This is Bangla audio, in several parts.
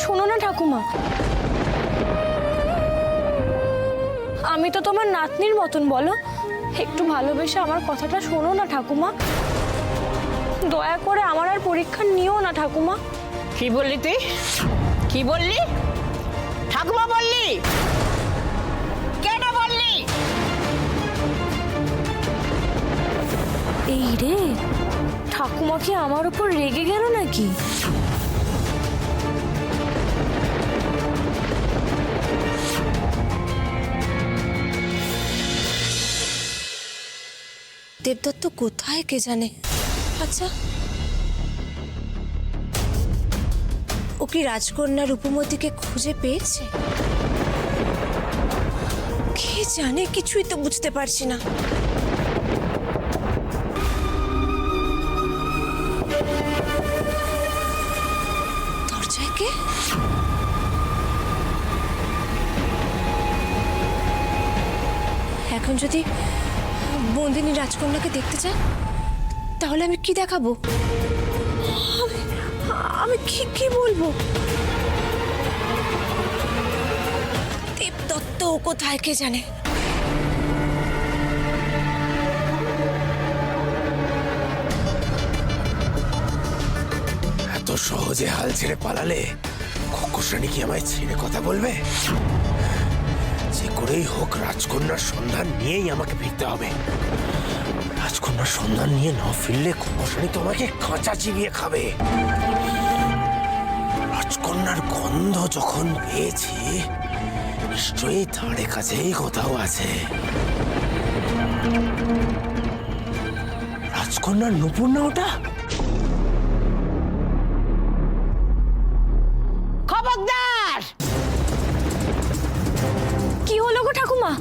শোনো না ঠাকুমা, আমি তো তোমার নাতনির মতন, বলো একটু ভালোবেসে আমার কথাটা শোনো না ঠাকুমা। দয়া করে আমার আর পরীক্ষা নিও না ঠাকুমা। কি বললি তুই? কি বললি? ঠাকুমা বললি? কেন বললি? এই রে, ঠাকুমা কি আমার উপর রেগে গেল নাকি? দেবদত্ত কোথায় কে জানে। আচ্ছা, ও কি রাজকন্যা রূপমতীকে খুঁজে পেয়েছে? কে জানে, কিছুই তো বুঝতে পারছি না। দরজায় কে? এখন যদি বন্দিনী রাজকন্যাকে দেখতে চায় তাহলে আমি কি দেখাবো? আমি কি বলবো? দেবদত্ত কোথায় কে জানে। এত সহজে হাল ছেড়ে পালালে খোকসানি কি আমায় ছেড়ে কথা বলবে? যে করেই হোক রাজকন্যার সন্ধান নিয়েই আমাকে ফিরতে হবে। রাজকন্যার সন্ধান নিয়ে না ফিরলে খোকসানি তো আমাকে কাঁচা চিবিয়ে খাবে। রাজকন্যার গন্ধ যখন পেয়েছি, নিশ্চয়ই ধারে কাছেই কোথাও আছে। রাজকন্যার নুপুর না ওটা? খবরদার! কি হলো গো ঠাকুমা,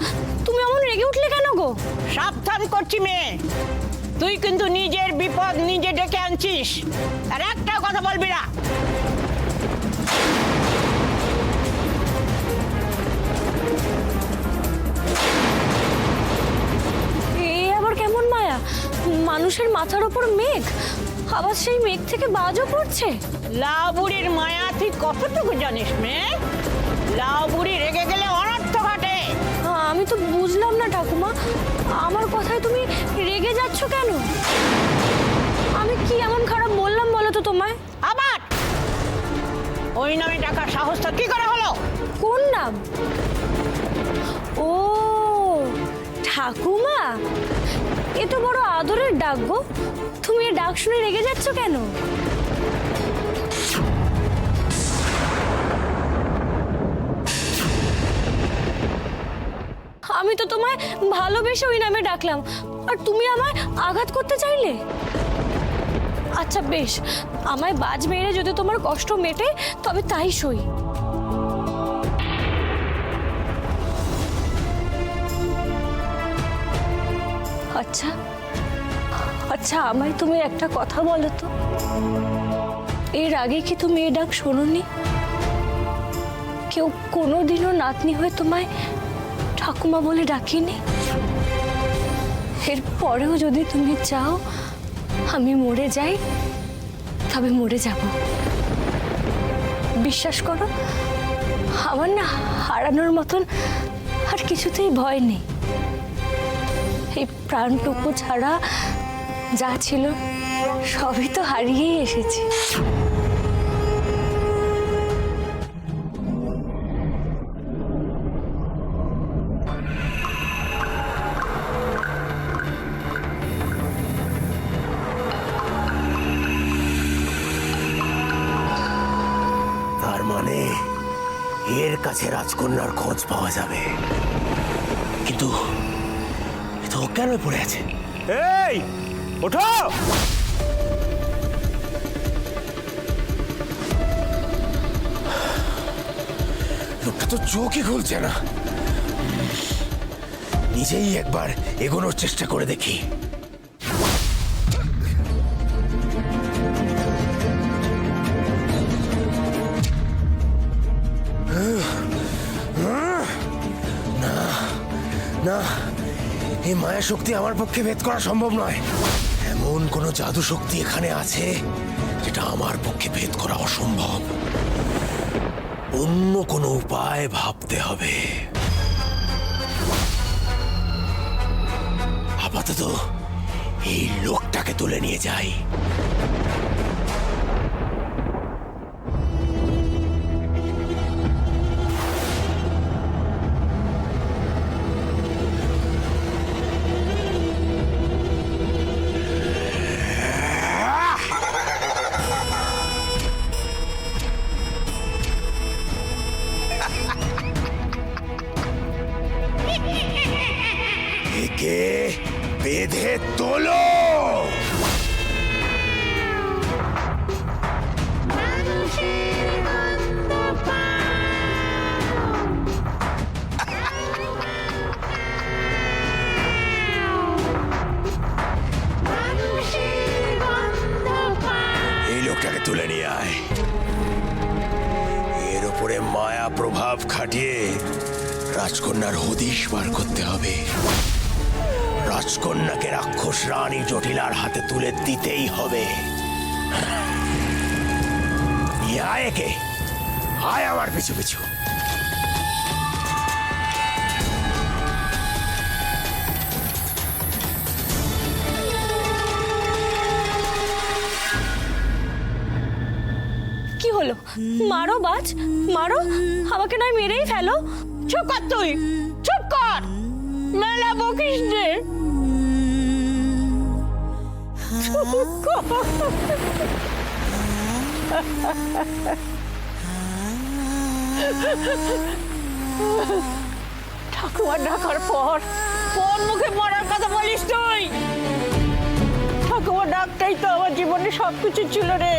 তুমি এমন রেগে উঠলে কেন গো? সাবধান করছি মেয়ে, তুই কিন্তু নিজের বিপদ নিজে ডেকে আনছিস। আর একটা কথা বলবি না। এই আবার কেমন মায়া? মানুষের মাথার উপর মেঘ, আবার সেই মেঘ থেকে বাজও পড়ছে। লাউ বুড়ির মায়া তুই কতটুকু জানিস মেয়ে? লাউ বুড়ি রেগে গেলে অনর্থ ঘটে। আমি তো বুঝলাম না ঠাকুমা, আমার কথায় তুমি রেগে যাচ্ছ কেন? আমি কি এমন খারাপ বললাম বলো তো তোমায়? আবার ওই নামে ডাকার সাহসটা কি করে হলো? কোন নাম? ও ঠাকুমা, এ তো বড় আদরের ডাক গো। তুমি এ ডাক শুনে রেগে যাচ্ছ কেন? আমি তো তোমায় ভালোবেসে ওই নামে ডাকলাম, আর তুমি আমায় আঘাত করতে চাইলে। আচ্ছা বেশ, আমায় বাজ মেরে যদি তোমার কষ্ট মেটে তবে তাই সই। আচ্ছা আচ্ছা, আমায় তুমি একটা কথা বলো তো, এর আগে কি তুমি এ ডাক শোনোনি? কেউ কোনোদিনও নাতনি হয়ে তোমায় ঠাকুমা বলে ডাকিনি? এর পরেও যদি তুমি চাও আমি মরে যাই, তবে মরে যাব। বিশ্বাস করো, আমার না হারানোর মতন আর কিছুতেই ভয় নেই। এই প্রাণটুকু ছাড়া যা ছিল সবই তো হারিয়েই এসেছি। তার মানে এর কাছে রাজকন্যার খোঁজ পাওয়া যাবে, কিন্তু এ তো অজ্ঞান হয়ে পড়ে আছে। এই ওঠো! লোকটা তো চোখই খুলছে না। নিজেই একবার এগোনোর চেষ্টা করে দেখি। না, এই মায়া শক্তি আমার পক্ষে ভেদ করা সম্ভব নয়। এমন কোনো জাদু শক্তি এখানে আছে যেটা আমার পক্ষে ভেদ করা অসম্ভব। অন্য কোনো উপায় ভাবতে হবে। আপাতত এই লোকটাকে তুলে নিয়ে যাই। একে বেঁধে তোলো। এই লোকটাকে তুলে নিয়ে আয়। এর উপরে মায়া প্রভাব খাটিয়ে রাজকন্যার হদিশ বার করতে হবে। রাজকন্যাকে রাক্ষস রানী জটিলার হাতে তুলে দিতেই হবে। আয় একে, আয় আমার পিছু পিছু। কি হলো? মারো বাজ, মারো, আমাকে নয় মেরেই ফেলো। চুপ কর তুই, চুপ কর, মেলা বকিস রে। ঠাকুমা ডাকার পর কোন মুখে মরার কথা বলিস তুই? ঠাকুমা ডাকটাই তো আমার জীবনে সবকিছু ছিল রে।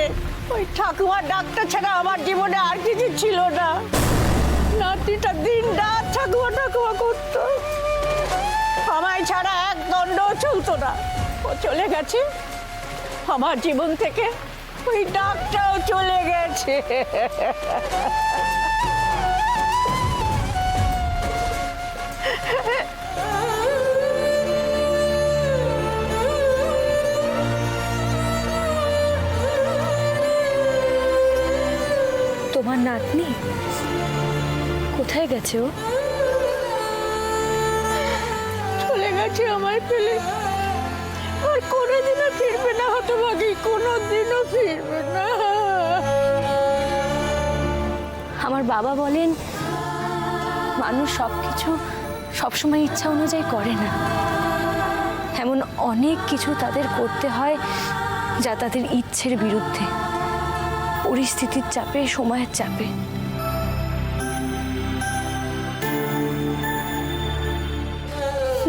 ওই ঠাকুমা ডাকটা ছাড়া আমার জীবনে আর কিছু ছিল না। নাতিটা দিন রাত ঠাকুমা ঠাকুমা করতো, আমায় ছাড়া এক দণ্ডও চলতো না। ও চলে গেছে আমার জীবন থেকে, ওই ডাকটাও চলে গেছে। তোমার নাতনি কোথায় গেছে? ও চলে গেছে আমায় ফেলে, আর কোনোদিনও ফিরবে না। হতভাগী, কোনোদিনও ফিরবে না। আমার বাবা বলেন মানুষ সবকিছু সবসময় ইচ্ছা অনুযায়ী করে না। এমন অনেক কিছু তাদের করতে হয় যা তাদের ইচ্ছের বিরুদ্ধে, পরিস্থিতির চাপে, সময়ের চাপে।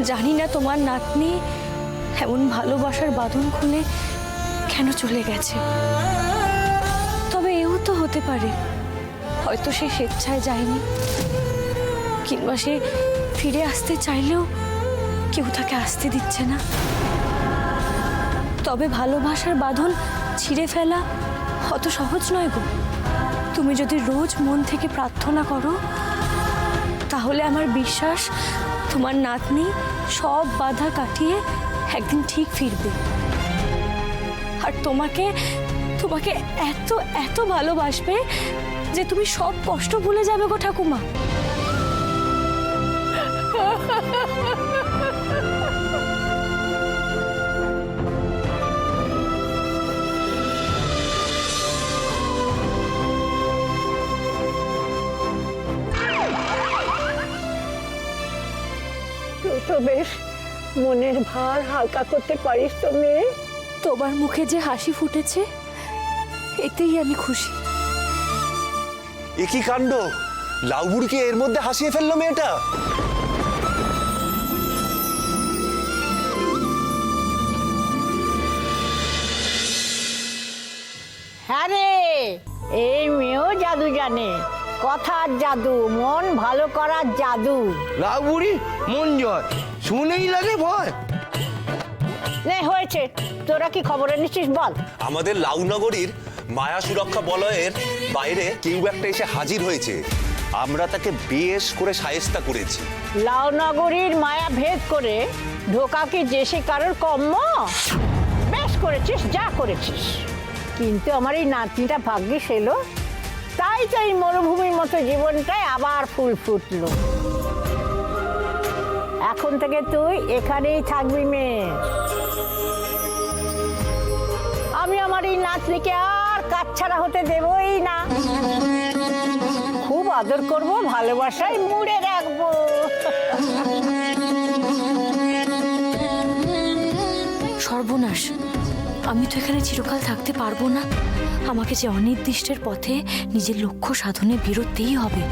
জানি না তোমার নাতনি এমন ভালোবাসার বাঁধন খুলে কেন চলে গেছে। তবে এও তো হতে পারে হয়তো সে স্বেচ্ছায় যায়নি, কিংবা সে ফিরে আসতে চাইলেও কেউ তাকে আসতে দিচ্ছে না। তবে ভালোবাসার বাঁধন ছিঁড়ে ফেলা অত সহজ নয় গো। তুমি যদি রোজ মন থেকে প্রার্থনা করো, তাহলে আমার বিশ্বাস তোমার নাতনি সব বাধা কাটিয়ে একদিন ঠিক ফিরবে। আর তোমাকে তোমাকে এত এত ভালোবাসবে যে তুমি সব কষ্ট ভুলে যাবে গো ঠাকুমা। তুই তো বেশ মনের ভার হালকা করতে পারিস তো মেয়ে। তোমার মুখে যে হাসি ফুটেছে এতেই আমি খুশি। এ কি কাণ্ড! লাউবুড়িকে এর মধ্যে হাসিয়ে ফেললো মেয়েটা। হ্যাঁ রে, এই মেয়েও জাদু জানে, কথার জাদু, মন ভালো করার জাদু। লাউবুড়ি মন জয়, শুনেই লাগে ভয়। নে হয়েছে, তোরা কি খবর এনেছিস বল। আমাদের লাউনগরীর মায়া সুরক্ষা বলয়ের বাইরে কেউ একটা এসে হাজির হয়েছে। আমরা তাকে বেশ করে শায়েস্তা করেছি। লাউনগরীর মায়া ভেদ করে ঢোকা কি যে সে কারোর কম্ম? বেশ করেছিস, যা করেছিস। কিন্তু আমার এই নাতনিটা ভাগ্যিস এলো, তাই তো এই মরুভূমির মতো জীবনটায় আবার ফুল ফুটলো। এখন থেকে তুই এখানেই থাকবি মেয়ে। আমি আমার এই নাতনিকে আর কাছছাড়া হতে দেবই না। খুব আদর করব, ভালোবাসায় মুড়ে রাখবো। সর্বনাশ, আমি তো এখানে চিরকাল থাকতে পারবো না। আমাকে যে অনির্দিষ্টের পথে নিজের লক্ষ্য সাধনে বেরোতেই হবে।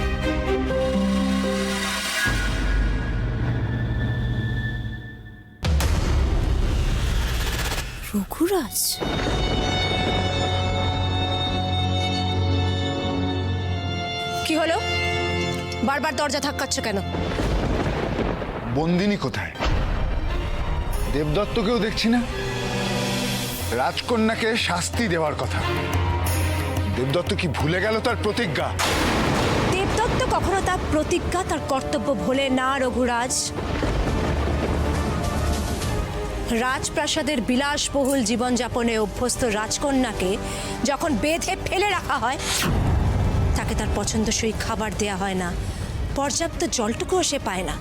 রঘুরাজ, কি হলো? বারবার দরজা ধাক্কাচ্ছ কেন? বন্দিনী কোথায়? দেবদত্তকেও দেখছি না। রাজকন্যাকে শাস্তি দেওয়ার কথা। দেবদত্ত কি ভুলে গেল তার প্রতিজ্ঞা? দেবদত্ত কখনো তার প্রতিজ্ঞা, তার কর্তব্য ভোলে না রঘুরাজ। রাজপ্রাসাদের বিলাসবহুল জীবনযাপনে অভ্যস্ত রাজকন্যাকে যখন বেঁধে ফেলে রাখা হয়, তাকে তার পছন্দসই খাবার দেয়া হয় না, পর্যাপ্ত জলটুকুও সে পায় না।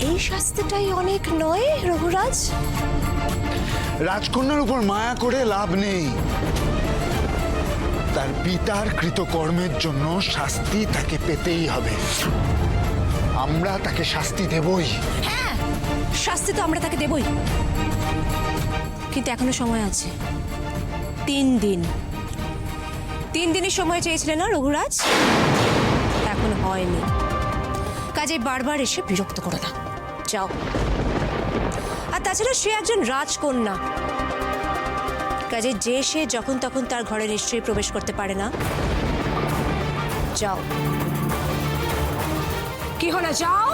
এই শাস্তিটাই অনেক নয় রঘুরাজ? রাজকন্যার উপর মায়া করে লাভ নেই। তার পিতার কৃতকর্মের জন্য শাস্তি তাকে পেতেই হবে। আমরা তাকে শাস্তি দেবই। হ্যাঁ, শাস্তি তো আমরা তাকে দেবই, কিন্তু এখনো সময় আছে। 3 দিন। 3 দিনের সময় চেয়েছিলে না রঘুরাজ? এখন হয়নি। কাজে বারবার এসে বিরক্ত করো না, যাও। আর তাছাড়া সে একজন রাজকন্যা, কাজে যে সে যখন তখন তার ঘরে নিশ্চয়ই প্রবেশ করতে পারে না। যাও। কি হলো, যাও।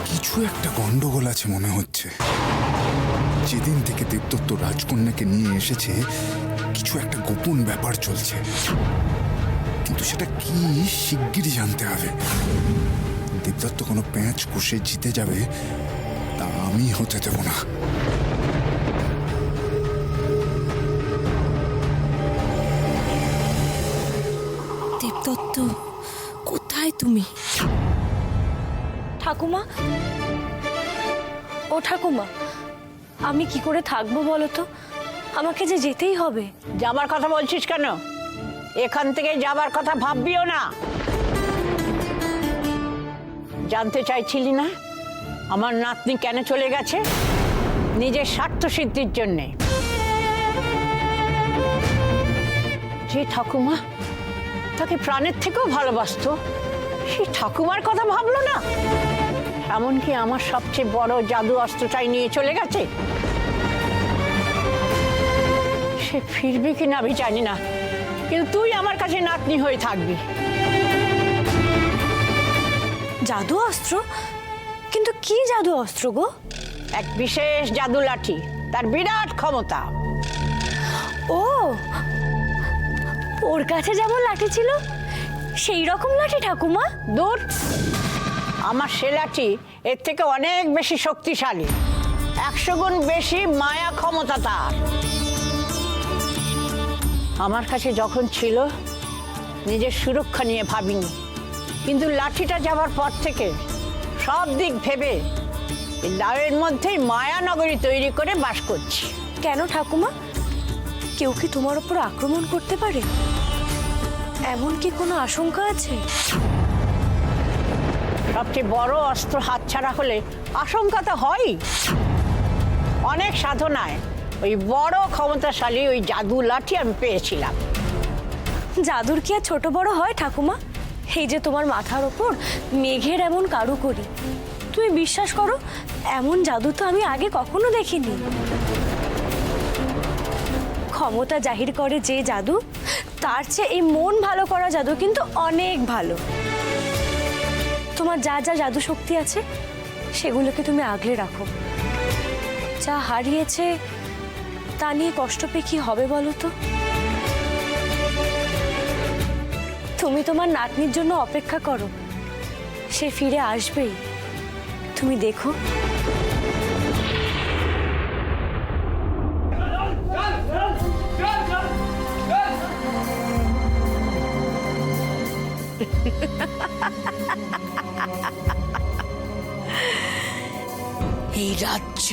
কিছু একটা গন্ডগোল আছে মনে হচ্ছে। যেদিন থেকে দেবদত্ত রাজকন্যাকে নিয়ে এসেছে, কিছু একটা গোপন ব্যাপার চলছে, কিন্তু সেটা কি শিগগিরই জানতে হবে। দেবদত্ত কোনো প্যাঁচ কষে জিতে যাবে, তা আমি হতে দেব না। দেবদত্ত, কোথায় তুমি? ঠাকুমা, ও ঠাকুমা, আমি কি করে থাকবো বলো তো? আমাকে যে যেতেই হবে। যাবার কথা বলছিস কেন? এখান থেকে যাবার কথা ভাববিও না। জানতে চাইছিলি না আমার নাতনি কেন চলে গেছে? নিজের স্বার্থ সিদ্ধির জন্যে। যে ঠাকুমা তাকে প্রাণের থেকেও ভালোবাসতো, সেই ঠাকুমার কথা ভাবলো না। এমনকি আমার সবচেয়ে বড় জাদু অস্ত্রটাই নিয়ে চলে গেছে। সে ফিরবে কিনা আমি জানি না, কিন্তু তুই আমার কাছে নাতনি হয়ে থাকবি। জাদু অস্ত্র? কিন্তু কি জাদু অস্ত্র গো? এক বিশেষ জাদু লাঠি, তার বিরাট ক্ষমতা। ও, ওর কাছে যেমন লাঠি ছিল সেই রকম লাঠি ঠাকুমা? দূর, আমার সে লাঠি এর থেকে অনেক বেশি শক্তিশালী। 100 গুণ বেশি মায়া ক্ষমতা তার। আমার কাছে যখন ছিল নিজের সুরক্ষা নিয়ে ভাবিনি, কিন্তু লাঠিটা যাওয়ার পর থেকে সব দিক ভেবে এই দাঁড়ের মধ্যেই মায়ানগরী তৈরি করে বাস করছি। কেন ঠাকুমা, কেউ কি তোমার উপর আক্রমণ করতে পারে? এমন কি কোনো আশঙ্কা আছে? সবচেয়ে বড় অস্ত্র হাতছাড়া হলে আশঙ্কা তো হয়ই। অনেক সাধনায় ওই বড় ক্ষমতাশালী ওই জাদু লাঠি আমি পেয়েছিলাম। জাদুর কি আর ছোট বড় হয় ঠাকুমা? এই যে তোমার মাথার ওপর মেঘের এমন কারুকরি, তুমি বিশ্বাস করো এমন জাদু তো আমি আগে কখনো দেখিনি। ক্ষমতা জাহির করে যে জাদু, তার চেয়ে এই মন ভালো করা জাদু কিন্তু অনেক ভালো। তোমার যা যা জাদু শক্তি আছে সেগুলোকে তুমি আগলে রাখো। যা হারিয়েছে তা নিয়ে কষ্ট পেয়ে কি হবে বলো তো? তুমি তোমার নাতনির জন্য অপেক্ষা করো, সে ফিরে আসবেই, তুমি দেখো। এই রাজ্য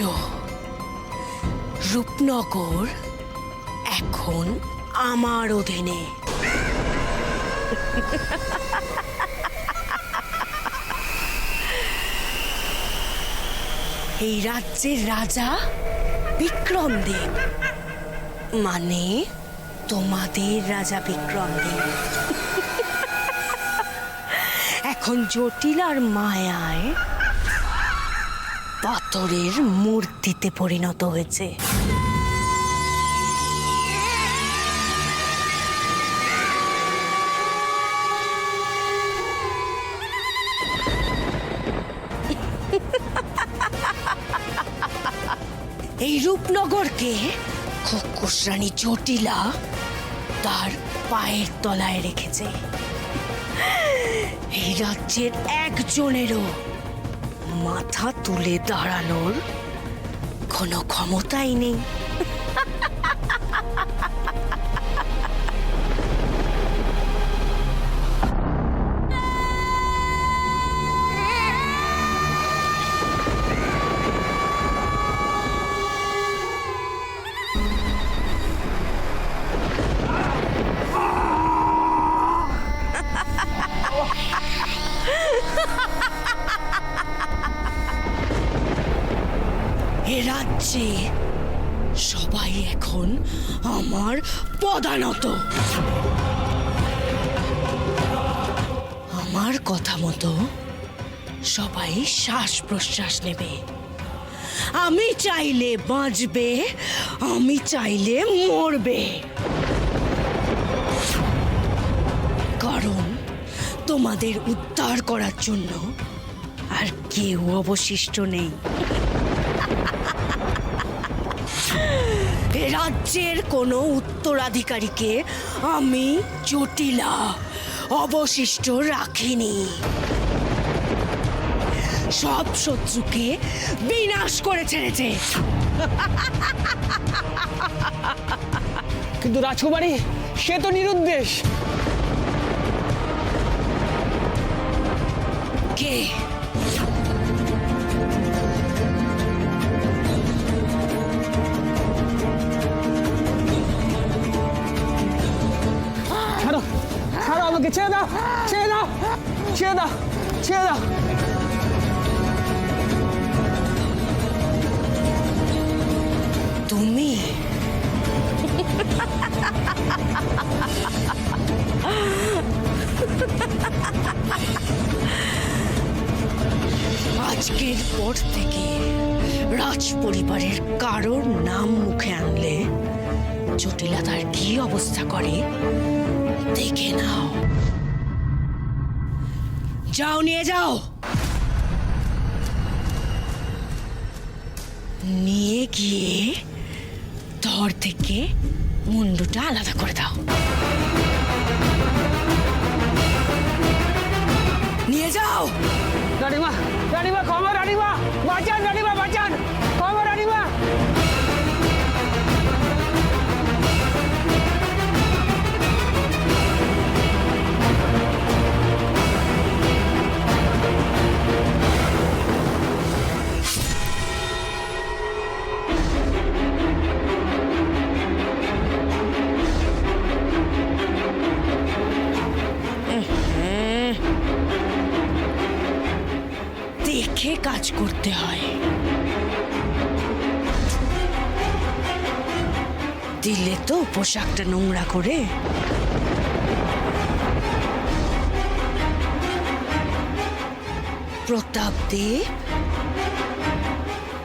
রূপনগর এখন আমার অধীনে। এই রাজ্যের রাজা বিক্রমদেব, মানে তোমাদের রাজা বিক্রমদেব এখন জটিলার মায়ায় পাথরের মূর্তিতে পরিণত হয়েছে। এই রূপনগরকে খোকস রানী জটিলা তার পায়ের তলায় রেখেছে। এই রাজ্যের একজনেরও মাথা তুলে দাঁড়ানোর কোনো ক্ষমতাই নেই। এ রাজ্যে সবাই এখন আমার পদানত। আমার কথা মতো সবাই শ্বাস প্রশ্বাস নেবে। আমি চাইলে বাঁচবে, আমি চাইলে মরবে। কারণ তোমাদের উদ্ধার করার জন্য আর কেউ অবশিষ্ট নেই। এ রাজ্যের কোনো উত্তরাধিকারীকে আমি জটিলা অবশিষ্ট রাখিনি। সব শত্রুকে বিনাশ করে ছেড়েছে। কিন্তু রাজকুমারী সে তো নিরুদ্দেশ। কে? ছাড়ো ছাড়ো আমাকে, ছেড়ে দাও, ছেড়ে দাও, ছেড়ে দাও, ছেড়ে দাও। তুমি? আজকের পর থেকে রাজ পরিবারের কারোর নাম মুখে আনলে জটিলা তার কি অবস্থা করে দেখে নাও। যাও, নিয়ে যাও, নিয়ে গিয়ে ধর থেকে মুন্ডুটা আলাদা করে দাও। নিয়ে যাও। রানীমা, রানীমা ক্ষমা, রানীমা বাঁচান, রানীমা বাঁচান, ক্ষমা রানীমা। দেখে কাজ করতে হয়। দিলে তো পোশাকটা নোংরা করে। প্রতাপ দেব,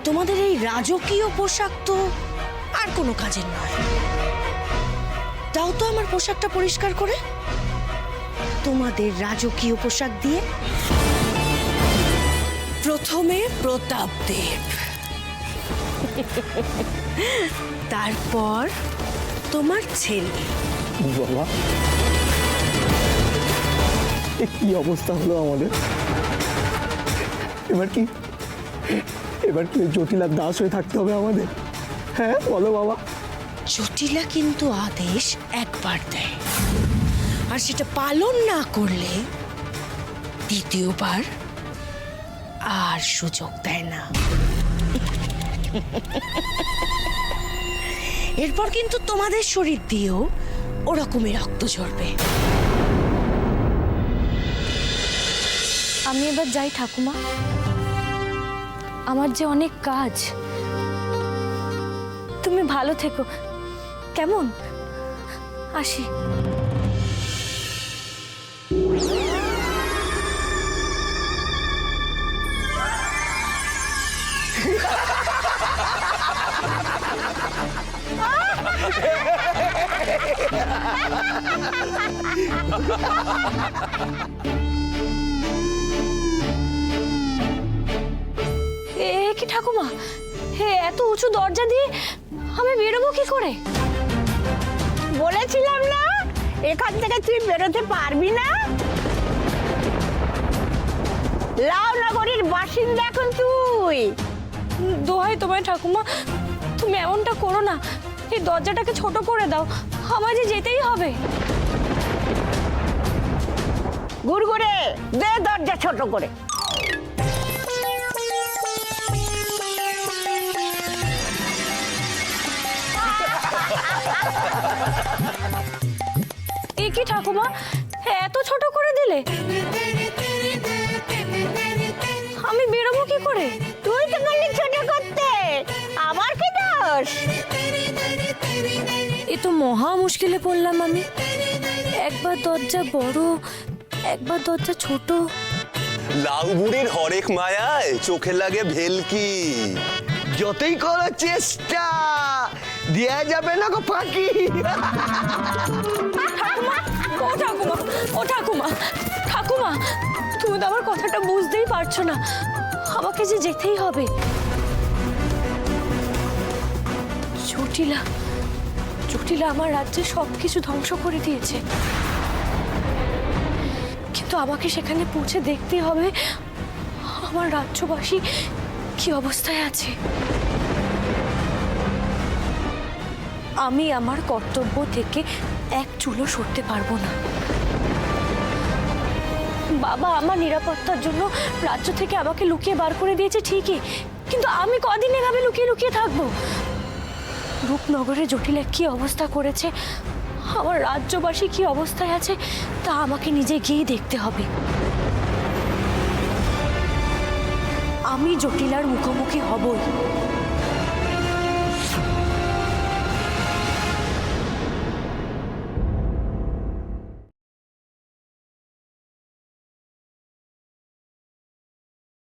তোমাদের এই রাজকীয় পোশাক তো আর কোনো কাজের নয়। দাও তো আমার পোশাকটা পরিষ্কার করে। তোমাদের রাজকীয় পোশাক দিয়ে প্রথমে প্রতাপ দেব, তারপর তোমার ছেলে। বাবা, এ কি অবস্থা হলো আমাদের? এবার কি জটিলার দাস হয়ে থাকতে হবে আমাদের? হ্যাঁ বলো বাবা। জটিলা কিন্তু আদেশ একবার দেয়, আর সেটা পালন না করলে দ্বিতীয়বার আর সুযোগ দেয় না। এরপর কিন্তু তোমাদের শরীর দিয়েও ওরকমই রক্ত ঝরবে। আমি এবার যাই ঠাকুমা, আমার যে অনেক কাজ। তুমি ভালো থেকো কেমন? আসি। এ কি ঠাকুমা, হে এত উঁচু দরজা দিয়ে আমি বেরোবো কি করে? বলেছিলাম না এখান থেকে তুই বেরোতে পারবি না। লাউনগরীর বাসিন্দা এখন তুই। দোহাই তোমায় ঠাকুমা, তুমি এমনটা করো না, এই দরজাটাকে ছোট করে দাও, আমার যে যেতেই হবে। গুড়গুড়ে দে দরজা ছোট করে। এ কি ঠাকুমা, এত ছোট করে দিলে, আমি বেরোবো কি করে? তুই তো বললি ছোট করতে, আমার কি দোষ? এ তো মহা মুশকিলে পড়লাম আমি। একবার দরজা বড়, একবার দরজা ছোট। লাউ বুড়ির হরেক মায়ায় চোখে লাগে ভেলকি। যতই করো চেষ্টা দেয়া যাবে না গো ফাঁকি। ও ঠাকুমা, ও ঠাকুমা, ঠাকুমা, তুমি তো আমার কথাটা বুঝতেই পারছো না, আমাকে যে যেতেই হবে। জটিলা, জটিলা আমার রাজ্যে সবকিছু ধ্বংস করে দিয়েছে, কিন্তু আমাকে সেখানে পৌঁছে দেখতেই হবে আমার রাজ্যবাসী কি অবস্থায় আছে। আমি আমার কর্তব্য থেকে এক চুলো সরতে পারবো না। বাবা আমার নিরাপত্তার জন্য রাজ্য থেকে আমাকে লুকিয়ে বার করে দিয়েছে ঠিকই, কিন্তু আমি কদিন এভাবে লুকিয়ে লুকিয়ে থাকবো? রূপনগরে জটিলা কি অবস্থা করেছে, আমার রাজ্যবাসী কি অবস্থায় আছে, তা আমাকে নিজে গিয়ে দেখতে হবে। আমি জটিলার মুখোমুখি হবই।